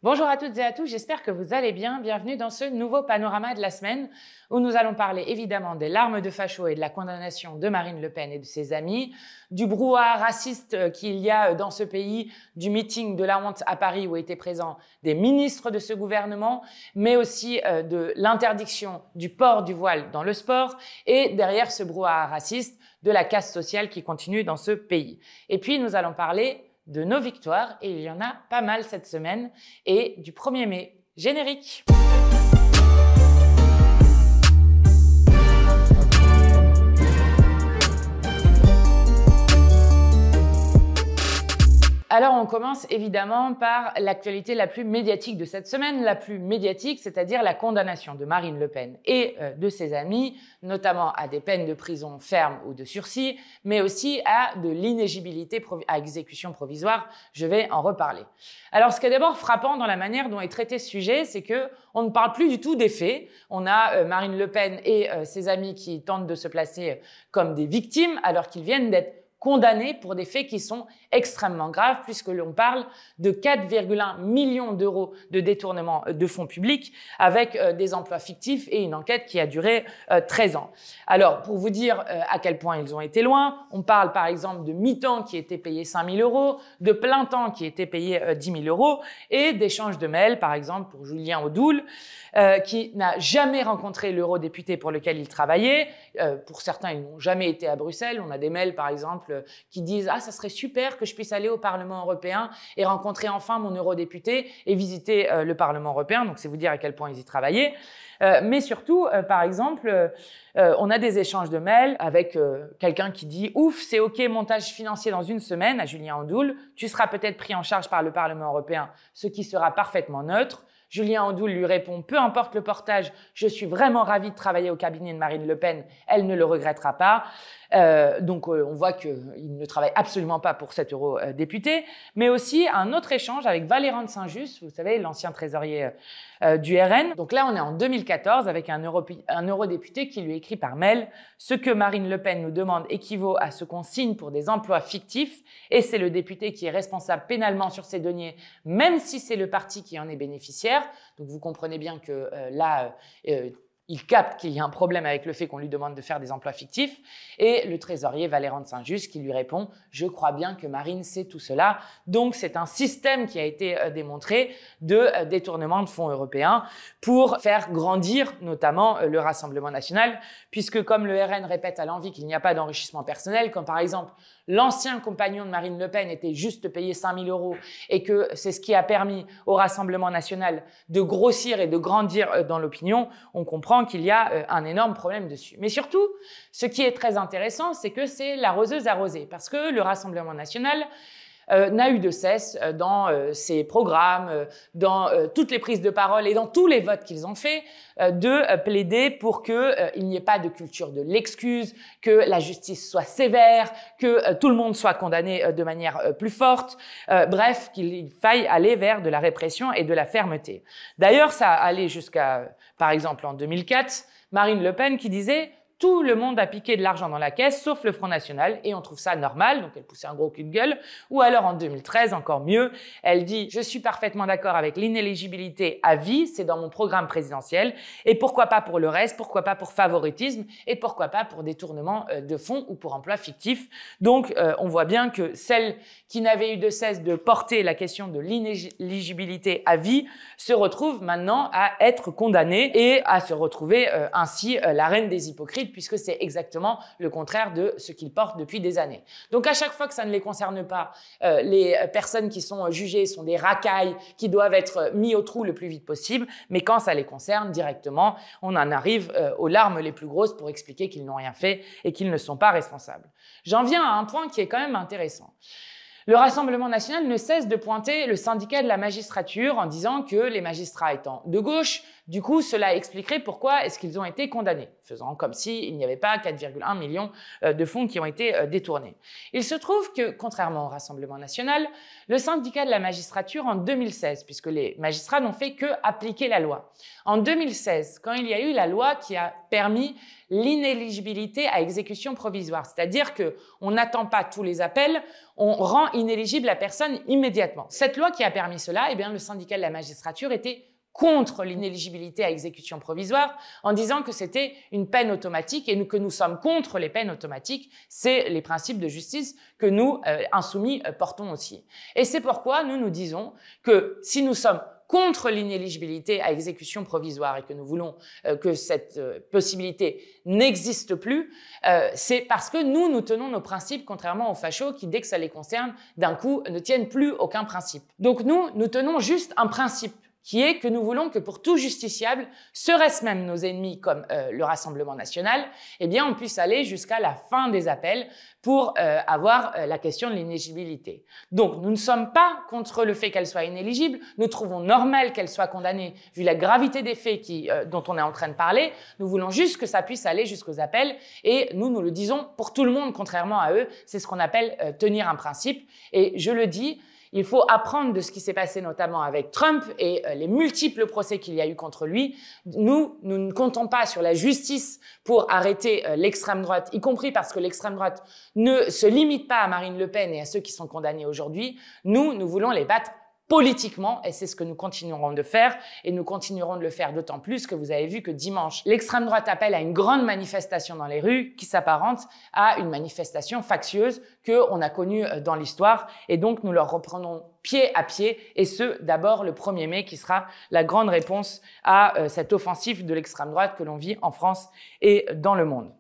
Bonjour à toutes et à tous, j'espère que vous allez bien. Bienvenue dans ce nouveau panorama de la semaine où nous allons parler évidemment des larmes de facho et de la condamnation de Marine Le Pen et de ses amis, du brouhaha raciste qu'il y a dans ce pays, du meeting de la honte à Paris où étaient présents des ministres de ce gouvernement, mais aussi de l'interdiction du port du voile dans le sport et derrière ce brouhaha raciste de la casse sociale qui continue dans ce pays. Et puis nous allons parler de nos victoires, et il y en a pas mal cette semaine, et du 1er mai. Générique! Alors, on commence évidemment par l'actualité la plus médiatique de cette semaine, la plus médiatique, c'est-à-dire la condamnation de Marine Le Pen et de ses amis, notamment à des peines de prison ferme ou de sursis, mais aussi à de l'inéligibilité à exécution provisoire. Je vais en reparler. Alors, ce qui est d'abord frappant dans la manière dont est traité ce sujet, c'est que on ne parle plus du tout des faits. On a Marine Le Pen et ses amis qui tentent de se placer comme des victimes alors qu'ils viennent d'être condamnés pour des faits qui sont extrêmement graves puisque l'on parle de 4,1 millions d'euros de détournement de fonds publics avec des emplois fictifs et une enquête qui a duré 13 ans. Alors, pour vous dire à quel point ils ont été loin, on parle par exemple de mi-temps qui était payé 5 000 euros, de plein temps qui était payé 10 000 euros et d'échanges de mails, par exemple pour Julien Audoul, qui n'a jamais rencontré l'eurodéputé pour lequel il travaillait. Pour certains, ils n'ont jamais été à Bruxelles. On a des mails, par exemple, qui disent « Ah, ça serait super que je puisse aller au Parlement européen et rencontrer enfin mon eurodéputé et visiter le Parlement européen. » Donc, c'est vous dire à quel point ils y travaillaient. Mais surtout, par exemple, on a des échanges de mails avec quelqu'un qui dit « Ouf, c'est OK, montage financier dans une semaine » à Julien Audoul. « Tu seras peut-être pris en charge par le Parlement européen, ce qui sera parfaitement neutre. » Julien Audoul lui répond « Peu importe le portage, je suis vraiment ravi de travailler au cabinet de Marine Le Pen, elle ne le regrettera pas. » Donc, on voit qu'il ne travaille absolument pas pour cet eurodéputé, mais aussi un autre échange avec Valérand de Saint-Just, vous savez, l'ancien trésorier du RN. Donc là, on est en 2014 avec un eurodéputé qui lui écrit par mail « Ce que Marine Le Pen nous demande équivaut à ce qu'on signe pour des emplois fictifs et c'est le député qui est responsable pénalement sur ces deniers, même si c'est le parti qui en est bénéficiaire. » Donc, vous comprenez bien que là, il capte qu'il y a un problème avec le fait qu'on lui demande de faire des emplois fictifs. Et le trésorier Valérand de Saint-Just qui lui répond « Je crois bien que Marine sait tout cela. » Donc, c'est un système qui a été démontré de détournement de fonds européens pour faire grandir notamment le Rassemblement national, puisque comme le RN répète à l'envi qu'il n'y a pas d'enrichissement personnel, comme par exemple l'ancien compagnon de Marine Le Pen était juste payé 5 000 euros et que c'est ce qui a permis au Rassemblement national de grossir et de grandir dans l'opinion, on comprend qu'il y a un énorme problème dessus. Mais surtout, ce qui est très intéressant, c'est que c'est l'arroseuse arrosée, parce que le Rassemblement national n'a eu de cesse dans ses programmes, dans toutes les prises de parole et dans tous les votes qu'ils ont faits, de plaider pour qu'il n'y ait pas de culture de l'excuse, que la justice soit sévère, que tout le monde soit condamné de manière plus forte, bref, qu'il faille aller vers de la répression et de la fermeté. D'ailleurs, ça allait jusqu'à, par exemple, en 2004, Marine Le Pen qui disait « Tout le monde a piqué de l'argent dans la caisse, sauf le Front National, et on trouve ça normal. » Donc, elle poussait un gros cul de gueule. Ou alors, en 2013, encore mieux, elle dit « Je suis parfaitement d'accord avec l'inéligibilité à vie, c'est dans mon programme présidentiel. Et pourquoi pas pour le reste, pourquoi pas pour favoritisme, et pourquoi pas pour détournement de fonds ou pour emploi fictif. » Donc, on voit bien que celle qui n'avait eu de cesse de porter la question de l'inéligibilité à vie se retrouve maintenant à être condamnée et à se retrouver ainsi la reine des hypocrites, puisque c'est exactement le contraire de ce qu'ils portent depuis des années. Donc, à chaque fois que ça ne les concerne pas, les personnes qui sont jugées sont des racailles qui doivent être mis au trou le plus vite possible, mais quand ça les concerne directement, on en arrive aux larmes les plus grosses pour expliquer qu'ils n'ont rien fait et qu'ils ne sont pas responsables. J'en viens à un point qui est quand même intéressant. Le Rassemblement national ne cesse de pointer le syndicat de la magistrature en disant que les magistrats étant de gauche Du coup, cela expliquerait pourquoi est-ce qu'ils ont été condamnés, faisant comme s'il n'y avait pas 4,1 millions de fonds qui ont été détournés. Il se trouve que, contrairement au Rassemblement national, le syndicat de la magistrature en 2016, puisque les magistrats n'ont fait que appliquer la loi. En 2016, quand il y a eu la loi qui a permis l'inéligibilité à exécution provisoire, c'est-à-dire qu'on n'attend pas tous les appels, on rend inéligible la personne immédiatement. Cette loi qui a permis cela, eh bien, le syndicat de la magistrature était contre l'inéligibilité à exécution provisoire en disant que c'était une peine automatique et que nous sommes contre les peines automatiques. C'est les principes de justice que nous, insoumis, portons aussi. Et c'est pourquoi nous disons que si nous sommes contre l'inéligibilité à exécution provisoire et que nous voulons que cette possibilité n'existe plus, c'est parce que nous tenons nos principes, contrairement aux fachos qui, dès que ça les concerne, d'un coup, ne tiennent plus aucun principe. Donc nous tenons juste un principe, qui est que nous voulons que pour tout justiciable, serait-ce même nos ennemis comme le Rassemblement national, eh bien on puisse aller jusqu'à la fin des appels pour avoir la question de l'inéligibilité. Donc nous ne sommes pas contre le fait qu'elle soit inéligible, nous trouvons normal qu'elle soit condamnée vu la gravité des faits dont on est en train de parler, nous voulons juste que ça puisse aller jusqu'aux appels et nous le disons pour tout le monde, contrairement à eux, c'est ce qu'on appelle tenir un principe et je le dis, il faut apprendre de ce qui s'est passé notamment avec Trump et les multiples procès qu'il y a eu contre lui. Nous ne comptons pas sur la justice pour arrêter l'extrême droite, y compris parce que l'extrême droite ne se limite pas à Marine Le Pen et à ceux qui sont condamnés aujourd'hui. Nous voulons les battre politiquement, et c'est ce que nous continuerons de faire, et nous continuerons de le faire d'autant plus que vous avez vu que dimanche, l'extrême droite appelle à une grande manifestation dans les rues qui s'apparente à une manifestation factieuse qu'on a connue dans l'histoire, et donc nous leur reprenons pied à pied, et ce, d'abord le 1er mai, qui sera la grande réponse à cette offensive de l'extrême droite que l'on vit en France et dans le monde.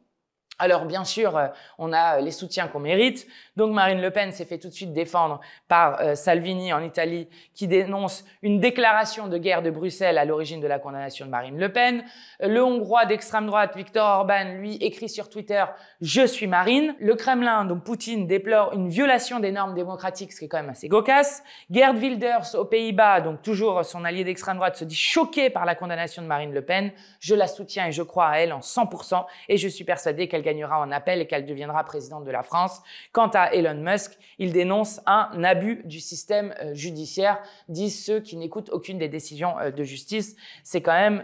Alors bien sûr, on a les soutiens qu'on mérite. Donc Marine Le Pen s'est fait tout de suite défendre par Salvini en Italie, qui dénonce une déclaration de guerre de Bruxelles à l'origine de la condamnation de Marine Le Pen. Le Hongrois d'extrême droite, Viktor Orban, lui, écrit sur Twitter « Je suis Marine ». Le Kremlin, donc Poutine, déplore une violation des normes démocratiques, ce qui est quand même assez cocasse. Geert Wilders aux Pays-Bas, donc toujours son allié d'extrême droite, se dit choqué par la condamnation de Marine Le Pen. Je la soutiens et je crois à elle en 100% et je suis persuadé qu'elle gagnera en appel et qu'elle deviendra présidente de la France. Quant à Elon Musk, il dénonce un abus du système judiciaire, disent ceux qui n'écoutent aucune des décisions de justice. C'est quand même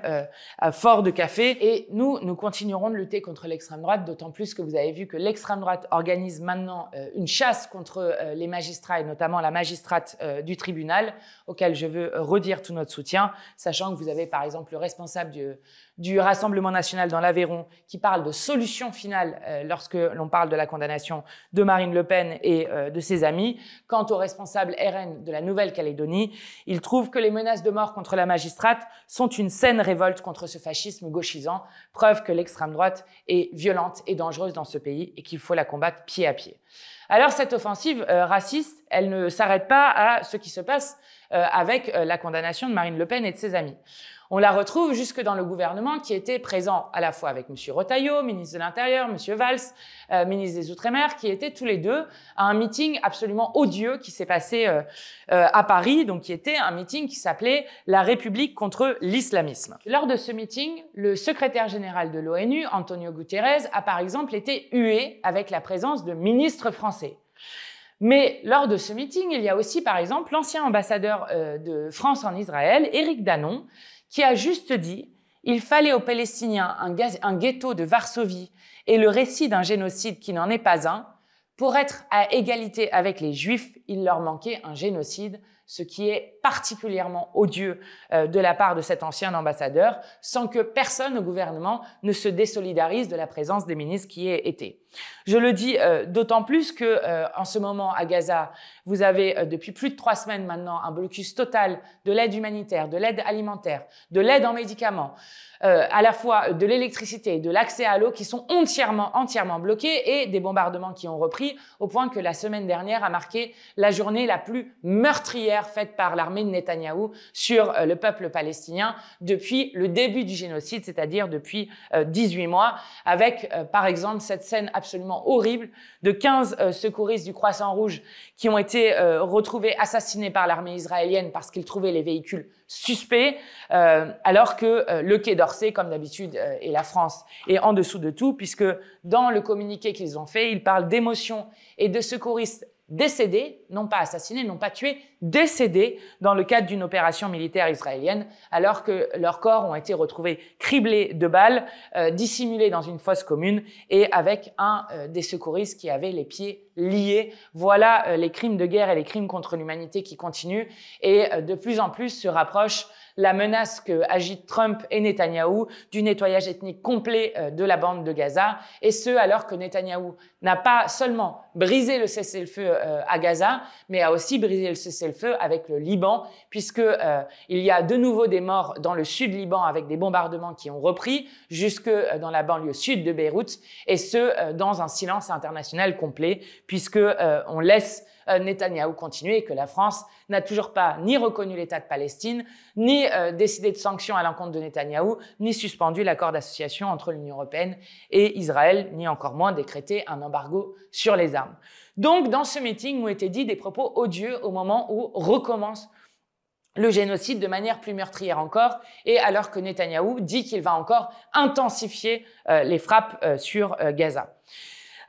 fort de café. Et nous continuerons de lutter contre l'extrême droite, d'autant plus que vous avez vu que l'extrême droite organise maintenant une chasse contre les magistrats et notamment la magistrate du tribunal, auquel je veux redire tout notre soutien, sachant que vous avez par exemple le responsable du Rassemblement national dans l'Aveyron qui parle de solution finale lorsque l'on parle de la condamnation de Marine Le Pen et de ses amis. Quant au responsable RN de la Nouvelle-Calédonie, il trouve que les menaces de mort contre la magistrate sont une saine révolte contre ce fascisme gauchisant, preuve que l'extrême droite est violente et dangereuse dans ce pays et qu'il faut la combattre pied à pied. Alors cette offensive raciste, elle ne s'arrête pas à ce qui se passe avec la condamnation de Marine Le Pen et de ses amis. On la retrouve jusque dans le gouvernement qui était présent à la fois avec M. Retailleau, ministre de l'Intérieur, M. Valls, ministre des Outre-mer, qui étaient tous les deux à un meeting absolument odieux qui s'est passé à Paris, donc qui était un meeting qui s'appelait « La République contre l'islamisme ». Lors de ce meeting, le secrétaire général de l'ONU, Antonio Guterres, a par exemple été hué avec la présence de ministres français. Mais lors de ce meeting, il y a aussi par exemple l'ancien ambassadeur de France en Israël, Éric Danon, qui a juste dit « Il fallait aux Palestiniens un ghetto de Varsovie et le récit d'un génocide qui n'en est pas un. Pour être à égalité avec les Juifs, il leur manquait un génocide », ce qui est particulièrement odieux de la part de cet ancien ambassadeur, sans que personne au gouvernement ne se désolidarise de la présence des ministres qui y étaient. Je le dis d'autant plus que en ce moment à Gaza, vous avez depuis plus de 3 semaines maintenant un blocus total de l'aide humanitaire, de l'aide alimentaire, de l'aide en médicaments, à la fois de l'électricité et de l'accès à l'eau qui sont entièrement bloqués et des bombardements qui ont repris au point que la semaine dernière a marqué la journée la plus meurtrière guerre faite par l'armée de Netanyahou sur le peuple palestinien depuis le début du génocide, c'est-à-dire depuis 18 mois, avec par exemple cette scène absolument horrible de 15 secouristes du Croissant-Rouge qui ont été retrouvés assassinés par l'armée israélienne parce qu'ils trouvaient les véhicules suspects, alors que le Quai d'Orsay, comme d'habitude, et la France est en dessous de tout, puisque dans le communiqué qu'ils ont fait, ils parlent d'émotion et de secouristes décédés, non pas assassinés, non pas tués, décédés dans le cadre d'une opération militaire israélienne, alors que leurs corps ont été retrouvés criblés de balles, dissimulés dans une fosse commune et avec un des secouristes qui avait les pieds liés. Voilà les crimes de guerre et les crimes contre l'humanité qui continuent et de plus en plus se rapprochent la menace que agitent Trump et Netanyahou du nettoyage ethnique complet de la bande de Gaza, et ce alors que Netanyahou n'a pas seulement brisé le cessez-le-feu à Gaza, mais a aussi brisé le cessez-le-feu avec le Liban, puisque il y a de nouveau des morts dans le sud Liban avec des bombardements qui ont repris jusque dans la banlieue sud de Beyrouth, et ce dans un silence international complet, puisque on laisse Netanyahou continuer et que la France n'a toujours pas ni reconnu l'État de Palestine, ni décidé de sanctions à l'encontre de Netanyahou, ni suspendu l'accord d'association entre l'Union européenne et Israël, ni encore moins décrété un embargo sur les armes. Donc, dans ce meeting ont été dits des propos odieux au moment où recommence le génocide de manière plus meurtrière encore, et alors que Netanyahou dit qu'il va encore intensifier les frappes sur Gaza.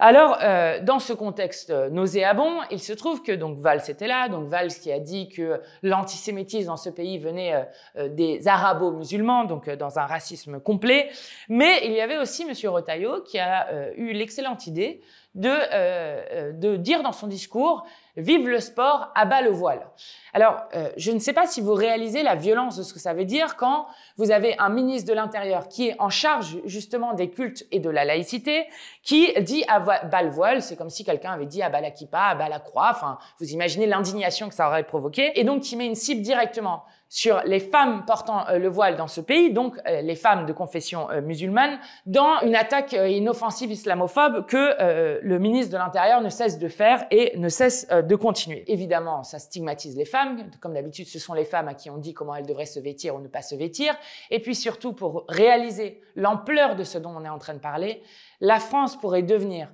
Alors, dans ce contexte nauséabond, il se trouve que donc Valls était là, donc Valls qui a dit que l'antisémitisme dans ce pays venait des arabo-musulmans, donc dans un racisme complet. Mais il y avait aussi M. Retailleau qui a eu l'excellente idée de dire dans son discours « Vive le sport, abat le voile ». Alors, je ne sais pas si vous réalisez la violence de ce que ça veut dire quand vous avez un ministre de l'Intérieur qui est en charge justement des cultes et de la laïcité, qui dit « abat le voile », c'est comme si quelqu'un avait dit « abat la kippa, abat la croix », enfin, vous imaginez l'indignation que ça aurait provoqué, et donc qui met une cible directement sur les femmes portant le voile dans ce pays, donc les femmes de confession musulmane, dans une attaque et une offensive islamophobe que le ministre de l'Intérieur ne cesse de faire et ne cesse de continuer. Évidemment, ça stigmatise les femmes. Comme d'habitude, ce sont les femmes à qui on dit comment elles devraient se vêtir ou ne pas se vêtir. Et puis surtout, pour réaliser l'ampleur de ce dont on est en train de parler, la France pourrait devenir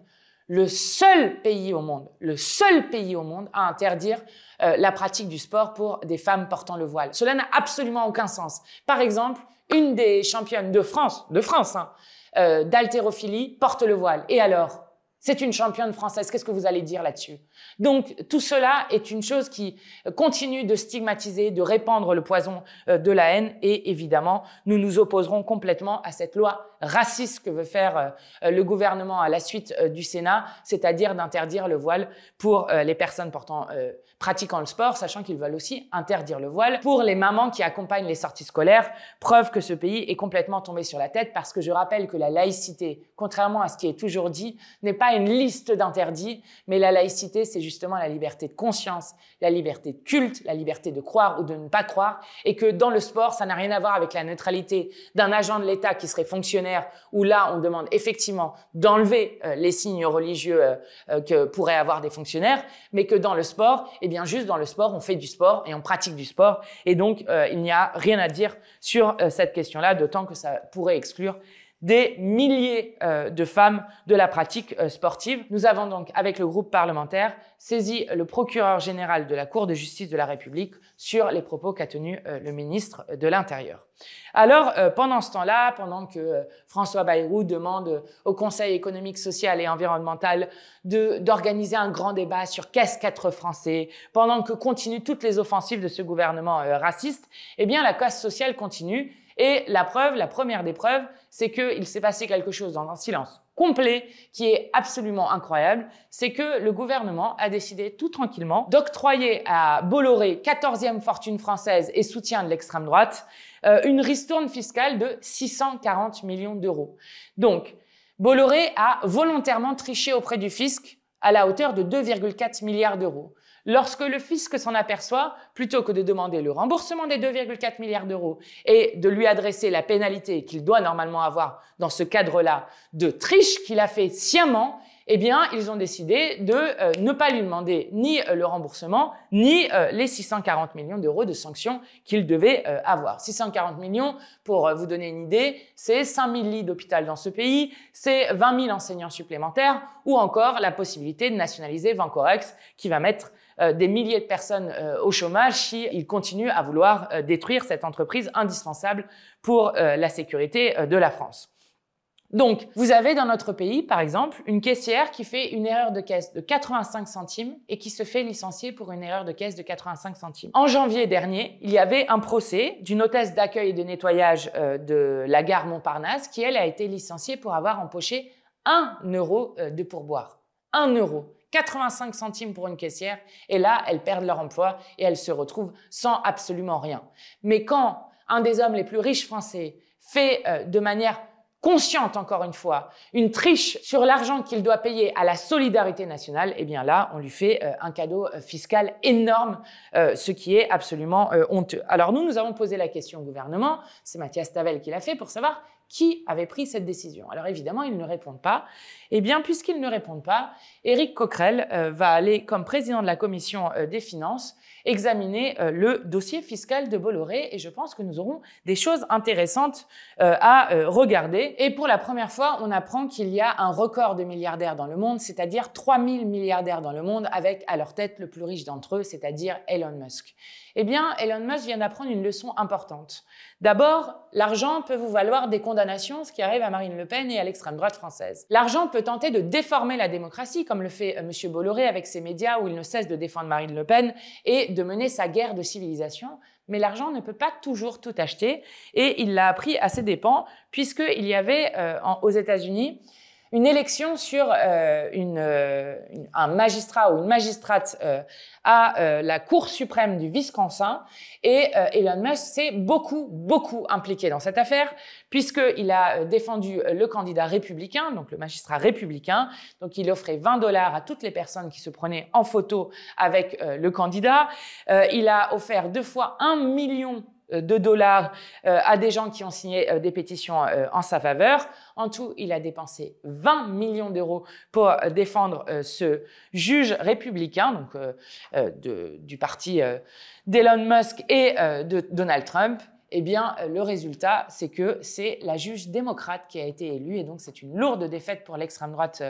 le seul pays au monde à interdire la pratique du sport pour des femmes portant le voile. Cela n'a absolument aucun sens. Par exemple, une des championnes de France, d'haltérophilie porte le voile. Et alors ? C'est une championne française. Qu'est-ce que vous allez dire là-dessus? Donc, tout cela est une chose qui continue de stigmatiser, de répandre le poison de la haine. Et évidemment, nous nous opposerons complètement à cette loi raciste que veut faire le gouvernement à la suite du Sénat, c'est-à-dire d'interdire le voile pour les personnes pratiquant le sport, sachant qu'ils veulent aussi interdire le voile pour les mamans qui accompagnent les sorties scolaires. Preuve que ce pays est complètement tombé sur la tête, parce que je rappelle que la laïcité, contrairement à ce qui est toujours dit, n'est pas une liste d'interdits, mais la laïcité, c'est justement la liberté de conscience, la liberté de culte, la liberté de croire ou de ne pas croire, et que dans le sport, ça n'a rien à voir avec la neutralité d'un agent de l'État qui serait fonctionnaire, où là, on demande effectivement d'enlever les signes religieux que pourraient avoir des fonctionnaires, mais que dans le sport, eh bien juste dans le sport, on fait du sport et on pratique du sport, et donc il n'y a rien à dire sur cette question-là, d'autant que ça pourrait exclure des milliers de femmes de la pratique sportive. Nous avons donc, avec le groupe parlementaire, saisi le procureur général de la Cour de justice de la République sur les propos qu'a tenus le ministre de l'Intérieur. Alors, pendant ce temps-là, pendant que François Bayrou demande au Conseil économique, social et environnemental d'organiser un grand débat sur qu'est-ce qu'être français, pendant que continuent toutes les offensives de ce gouvernement raciste, eh bien, la casse sociale continue. Et la première des preuves, c'est qu'il s'est passé quelque chose dans un silence complet qui est absolument incroyable. C'est que le gouvernement a décidé tout tranquillement d'octroyer à Bolloré, 14e fortune française et soutien de l'extrême droite, une ristourne fiscale de 640 millions d'euros. Donc, Bolloré a volontairement triché auprès du fisc à la hauteur de 2,4 milliards d'euros. Lorsque le fisc s'en aperçoit, plutôt que de demander le remboursement des 2,4 milliards d'euros et de lui adresser la pénalité qu'il doit normalement avoir dans ce cadre-là de triche qu'il a fait sciemment, eh bien, ils ont décidé de ne pas lui demander ni le remboursement, ni les 640 millions d'euros de sanctions qu'il devait avoir. 640 millions, pour vous donner une idée, c'est 5000 lits d'hôpital dans ce pays, c'est 20 000 enseignants supplémentaires, ou encore la possibilité de nationaliser Vancorex, qui va mettre des milliers de personnes au chômage s'il continue à vouloir détruire cette entreprise indispensable pour la sécurité de la France. Donc, vous avez dans notre pays, par exemple, une caissière qui fait une erreur de caisse de 85 centimes et qui se fait licencier pour une erreur de caisse de 85 centimes. En janvier dernier, il y avait un procès d'une hôtesse d'accueil et de nettoyage de la gare Montparnasse qui, elle, a été licenciée pour avoir empoché 1 euro de pourboire. 1 euro. 85 centimes pour une caissière, et là, elles perdent leur emploi et elles se retrouvent sans absolument rien. Mais quand un des hommes les plus riches français fait de manière consciente, encore une fois, une triche sur l'argent qu'il doit payer à la solidarité nationale, eh bien là, on lui fait un cadeau fiscal énorme, ce qui est absolument honteux. Alors nous avons posé la question au gouvernement, c'est Mathias Tavel qui l'a fait, pour savoir qui avait pris cette décision. Alors évidemment, ils ne répondent pas. Eh bien, puisqu'ils ne répondent pas, Éric Coquerel va aller, comme président de la commission des finances, examiner le dossier fiscal de Bolloré, et je pense que nous aurons des choses intéressantes à regarder. Et pour la première fois, on apprend qu'il y a un record de milliardaires dans le monde, c'est-à-dire 3000 milliardaires dans le monde, avec à leur tête le plus riche d'entre eux, c'est-à-dire Elon Musk. Eh bien, Elon Musk vient d'apprendre une leçon importante. D'abord, l'argent peut vous valoir des condamnations, ce qui arrive à Marine Le Pen et à l'extrême droite française. L'argent peut tenter de déformer la démocratie, comme le fait M. Bolloré avec ses médias où il ne cesse de défendre Marine Le Pen et de mener sa guerre de civilisation. Mais l'argent ne peut pas toujours tout acheter, et il l'a appris à ses dépens, puisqu'il y avait aux États-Unis une élection sur un magistrat ou une magistrate à la Cour suprême du Wisconsin, et Elon Musk s'est beaucoup impliqué dans cette affaire, puisqu'il a défendu le candidat républicain, donc le magistrat républicain. Donc il offrait 20 $ à toutes les personnes qui se prenaient en photo avec le candidat. Il a offert 2 fois 1 million de dollars à des gens qui ont signé des pétitions en sa faveur. En tout, il a dépensé 20 millions d'euros pour défendre ce juge républicain, donc du parti d'Elon Musk et de Donald Trump. Eh bien, le résultat, c'est que c'est la juge démocrate qui a été élue, et donc c'est une lourde défaite pour l'extrême droite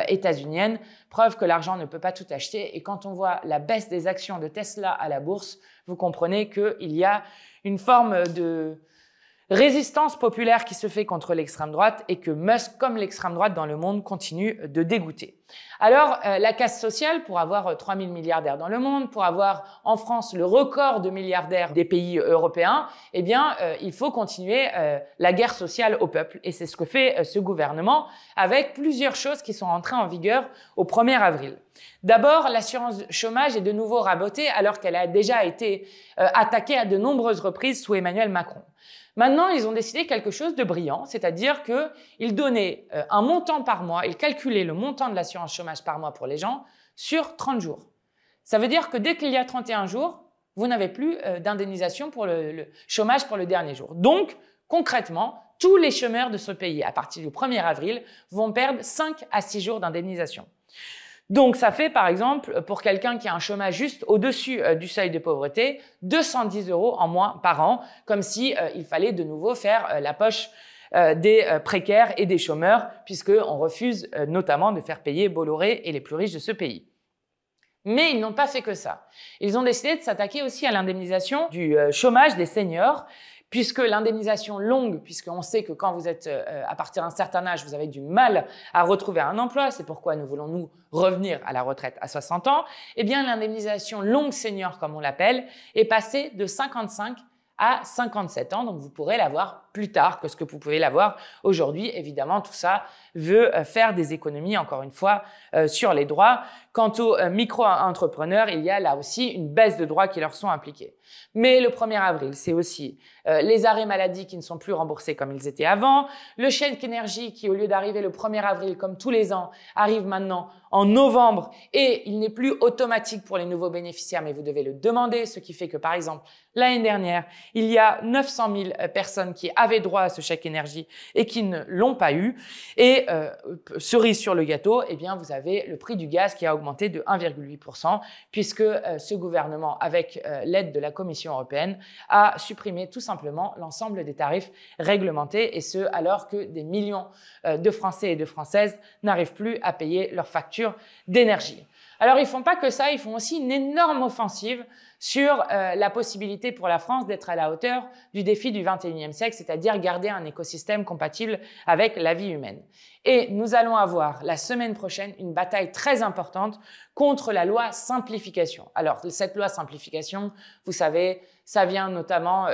états-unienne. Preuve que l'argent ne peut pas tout acheter. Et quand on voit la baisse des actions de Tesla à la bourse, vous comprenez qu'il y a une forme de résistance populaire qui se fait contre l'extrême droite, et que Musk, comme l'extrême droite dans le monde, continue de dégoûter. Alors, la casse sociale, pour avoir 3000 milliardaires dans le monde, pour avoir en France le record de milliardaires des pays européens, eh bien, il faut continuer la guerre sociale au peuple. Et c'est ce que fait ce gouvernement, avec plusieurs choses qui sont entrées en vigueur au 1er avril. D'abord, l'assurance chômage est de nouveau rabotée, alors qu'elle a déjà été attaquée à de nombreuses reprises sous Emmanuel Macron. Maintenant, ils ont décidé quelque chose de brillant, c'est-à-dire qu'ils donnaient un montant par mois, ils calculaient le montant de l'assurance chômage par mois pour les gens sur 30 jours. Ça veut dire que dès qu'il y a 31 jours, vous n'avez plus d'indemnisation pour le chômage pour le dernier jour. Donc, concrètement, tous les chômeurs de ce pays, à partir du 1er avril, vont perdre 5 à 6 jours d'indemnisation. Donc, ça fait, par exemple, pour quelqu'un qui a un chômage juste au-dessus du seuil de pauvreté, 210 € en moins par an, comme si il fallait de nouveau faire la poche des précaires et des chômeurs, puisqu'on refuse notamment de faire payer Bolloré et les plus riches de ce pays. Mais ils n'ont pas fait que ça. Ils ont décidé de s'attaquer aussi à l'indemnisation du chômage des seniors, puisque l'indemnisation longue, puisqu'on sait que quand vous êtes à partir d'un certain âge, vous avez du mal à retrouver un emploi, c'est pourquoi nous voulons nous revenir à la retraite à 60 ans, eh bien l'indemnisation longue senior, comme on l'appelle, est passée de 55 à 57 ans, donc vous pourrez l'avoir plus tard que ce que vous pouvez l'avoir aujourd'hui. Évidemment, tout ça veut faire des économies, encore une fois, sur les droits. Quant aux micro-entrepreneurs, il y a là aussi une baisse de droits qui leur sont appliqués. Mais le 1er avril, c'est aussi les arrêts maladie qui ne sont plus remboursés comme ils étaient avant, le chèque énergie qui, au lieu d'arriver le 1er avril comme tous les ans, arrive maintenant en novembre et il n'est plus automatique pour les nouveaux bénéficiaires, mais vous devez le demander, ce qui fait que, par exemple, l'année dernière, il y a 900 000 personnes qui avaient droit à ce chèque énergie et qui ne l'ont pas eu. Et cerise sur le gâteau, eh bien, vous avez le prix du gaz qui a augmenté de 1,8% puisque ce gouvernement, avec l'aide de la Commission européenne, a supprimé tout simplement l'ensemble des tarifs réglementés et ce, alors que des millions de Français et de Françaises n'arrivent plus à payer leurs factures d'énergie. Alors, ils font pas que ça, ils font aussi une énorme offensive sur la possibilité pour la France d'être à la hauteur du défi du 21e siècle, c'est-à-dire garder un écosystème compatible avec la vie humaine. Et nous allons avoir la semaine prochaine une bataille très importante contre la loi simplification. Alors, cette loi simplification, vous savez, ça vient notamment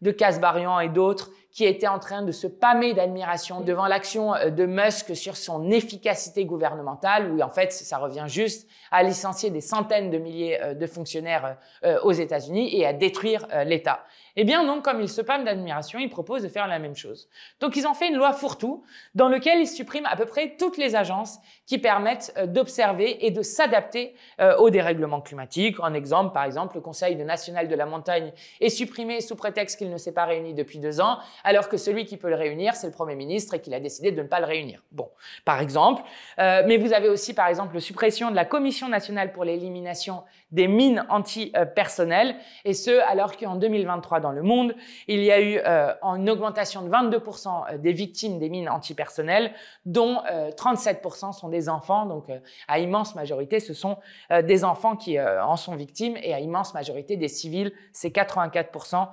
de Kasbarian et d'autres qui étaient en train de se pâmer d'admiration devant l'action de Musk sur son efficacité gouvernementale, où en fait, ça revient juste à licencier des centaines de milliers de fonctionnaires aux États-Unis et à détruire l'État. Eh bien non, comme ils se pâment d'admiration, ils proposent de faire la même chose. Donc ils ont fait une loi fourre-tout dans laquelle ils suppriment à peu près toutes les agences qui permettent d'observer et de s'adapter aux dérèglements climatiques. En exemple, par exemple, le Conseil national de la montagne est supprimé sous prétexte qu'il ne s'est pas réuni depuis 2 ans, alors que celui qui peut le réunir, c'est le Premier ministre et qu'il a décidé de ne pas le réunir. Bon, par exemple. Mais vous avez aussi, par exemple, la suppression de la Commission nationale pour l'élimination des mines antipersonnelles, et ce, alors qu'en 2023, dans le monde, il y a eu une augmentation de 22% des victimes des mines antipersonnelles, dont 37% sont des enfants. Donc, à immense majorité, ce sont des enfants qui en sont victimes, et à immense majorité des civils, c'est 84%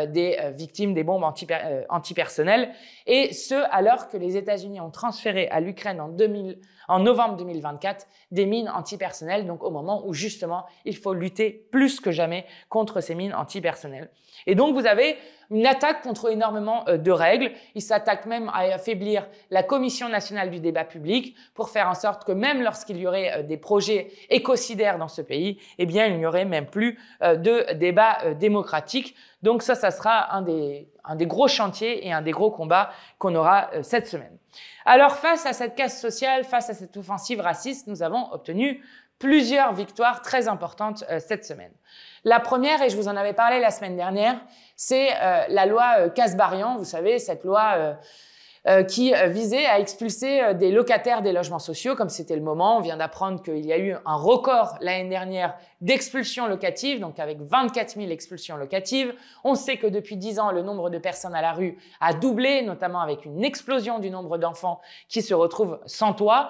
des victimes des bombes antipersonnelles. Et ce, alors que les États-Unis ont transféré à l'Ukraine en novembre 2024 des mines antipersonnelles, donc au moment où justement il faut lutter plus que jamais contre ces mines antipersonnelles. Et donc vous avez une attaque contre énormément de règles. Ils s'attaquent même à affaiblir la Commission nationale du débat public pour faire en sorte que même lorsqu'il y aurait des projets écocidaires dans ce pays, eh bien il n'y aurait même plus de débat démocratique. Donc ça sera un des gros chantiers et un des gros combats qu'on aura cette semaine. Alors face à cette casse sociale, face à cette offensive raciste, nous avons obtenu plusieurs victoires très importantes cette semaine. La première, et je vous en avais parlé la semaine dernière, c'est la loi Kasbarian, vous savez, cette loi qui visait à expulser des locataires des logements sociaux, comme c'était le moment. On vient d'apprendre qu'il y a eu un record l'année dernière d'expulsions locatives, donc avec 24 000 expulsions locatives. On sait que depuis 10 ans, le nombre de personnes à la rue a doublé, notamment avec une explosion du nombre d'enfants qui se retrouvent sans toit.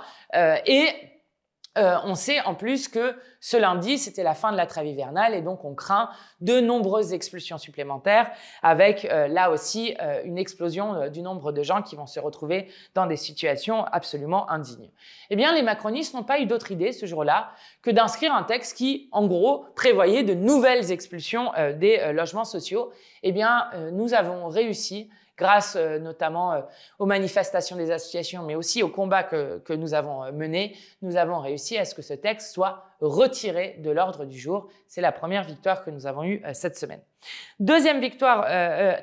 On sait en plus que ce lundi, c'était la fin de la trêve hivernale et donc on craint de nombreuses expulsions supplémentaires avec là aussi une explosion du nombre de gens qui vont se retrouver dans des situations absolument indignes. Eh bien, les macronistes n'ont pas eu d'autre idée ce jour-là que d'inscrire un texte qui, en gros, prévoyait de nouvelles expulsions des logements sociaux. Eh bien, nous avons réussi grâce notamment aux manifestations des associations, mais aussi au combat que nous avons mené, nous avons réussi à ce que ce texte soit retiré de l'ordre du jour. C'est la première victoire que nous avons eue cette semaine. Deuxième victoire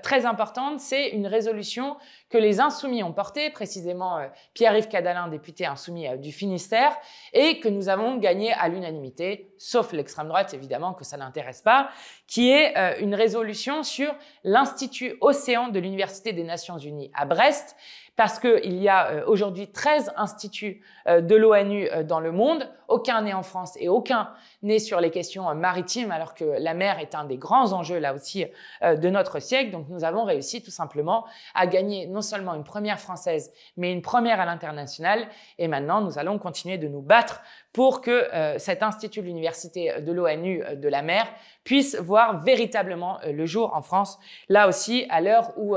très importante, c'est une résolution que les Insoumis ont portée, précisément Pierre-Yves Cadalin, député insoumis du Finistère, et que nous avons gagné à l'unanimité, sauf l'extrême droite évidemment que ça n'intéresse pas, qui est une résolution sur l'Institut Océan de l'Université des Nations Unies à Brest, parce qu'il y a aujourd'hui 13 instituts de l'ONU dans le monde, aucun n'est en France et aucun n'est sur les questions maritimes, alors que la mer est un des grands enjeux là aussi de notre siècle. Donc nous avons réussi tout simplement à gagner non seulement une première française, mais une première à l'international. Et maintenant, nous allons continuer de nous battre pour que cet institut de l'Université de l'ONU de la mer puisse voir véritablement le jour en France. Là aussi, à l'heure où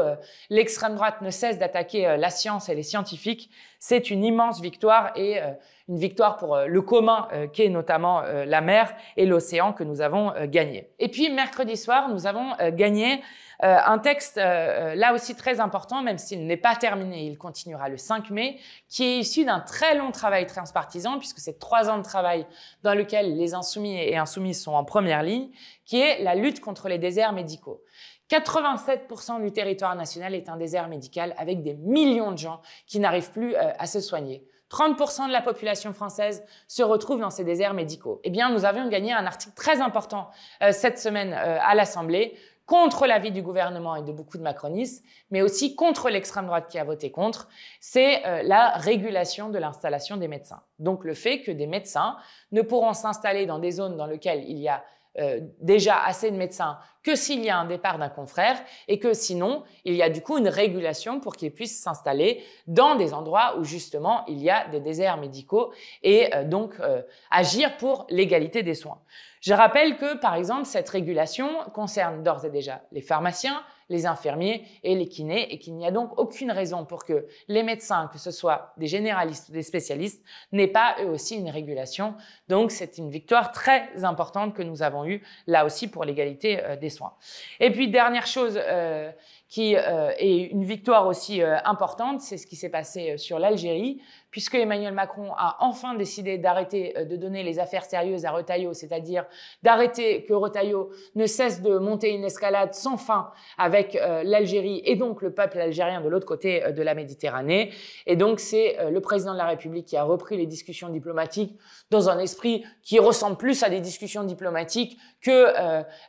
l'extrême droite ne cesse d'attaquer la science et les scientifiques, c'est une immense victoire et une victoire pour le commun qu'est notamment la mer et l'océan que nous avons gagné. Et puis mercredi soir, nous avons gagné Un texte là aussi très important, même s'il n'est pas terminé, il continuera le 5 mai, qui est issu d'un très long travail transpartisan, puisque c'est 3 ans de travail dans lequel les insoumis et insoumises sont en première ligne, qui est la lutte contre les déserts médicaux. 87% du territoire national est un désert médical avec des millions de gens qui n'arrivent plus à se soigner. 30% de la population française se retrouve dans ces déserts médicaux. Eh bien, nous avions gagné un article très important cette semaine à l'Assemblée contre l'avis du gouvernement et de beaucoup de macronistes, mais aussi contre l'extrême droite qui a voté contre, c'est la régulation de l'installation des médecins. Donc le fait que des médecins ne pourront s'installer dans des zones dans lesquelles il y a déjà assez de médecins que s'il y a un départ d'un confrère et que sinon, il y a du coup une régulation pour qu'ils puissent s'installer dans des endroits où justement il y a des déserts médicaux et donc agir pour l'égalité des soins. Je rappelle que, par exemple, cette régulation concerne d'ores et déjà les pharmaciens, les infirmiers et les kinés et qu'il n'y a donc aucune raison pour que les médecins, que ce soit des généralistes ou des spécialistes, n'aient pas eux aussi une régulation. Donc, c'est une victoire très importante que nous avons eue là aussi pour l'égalité des soins. Et puis, dernière chose qui est une victoire aussi importante, c'est ce qui s'est passé sur l'Algérie, puisque Emmanuel Macron a enfin décidé d'arrêter de donner les affaires sérieuses à Retailleau, c'est-à-dire d'arrêter que Retailleau ne cesse de monter une escalade sans fin avec l'Algérie et donc le peuple algérien de l'autre côté de la Méditerranée. Et donc c'est le président de la République qui a repris les discussions diplomatiques dans un esprit qui ressemble plus à des discussions diplomatiques que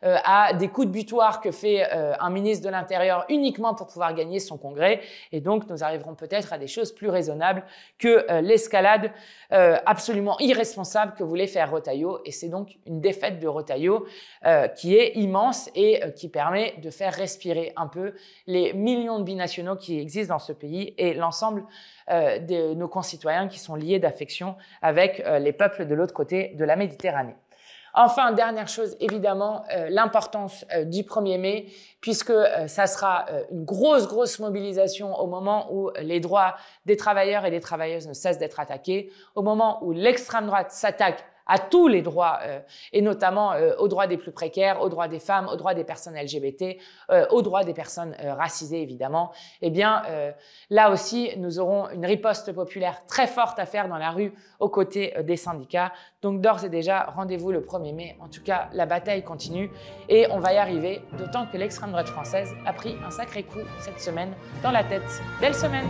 à des coups de butoir que fait un ministre de l'Intérieur uniquement pour pouvoir gagner son congrès. Et donc nous arriverons peut-être à des choses plus raisonnables que l'escalade absolument irresponsable que voulait faire Retailleau. Et c'est donc une défaite de Retailleau qui est immense et qui permet de faire respirer un peu les millions de binationaux qui existent dans ce pays et l'ensemble de nos concitoyens qui sont liés d'affection avec les peuples de l'autre côté de la Méditerranée. Enfin, dernière chose, évidemment, l'importance du 1er mai, puisque ça sera une grosse mobilisation au moment où les droits des travailleurs et des travailleuses ne cessent d'être attaqués, au moment où l'extrême droite s'attaque à tous les droits, et notamment aux droits des plus précaires, aux droits des femmes, aux droits des personnes LGBT, aux droits des personnes racisées, évidemment. Eh bien, là aussi, nous aurons une riposte populaire très forte à faire dans la rue aux côtés des syndicats. Donc, d'ores et déjà, rendez-vous le 1er mai. En tout cas, la bataille continue et on va y arriver, d'autant que l'extrême droite française a pris un sacré coup cette semaine dans la tête. Belle semaine!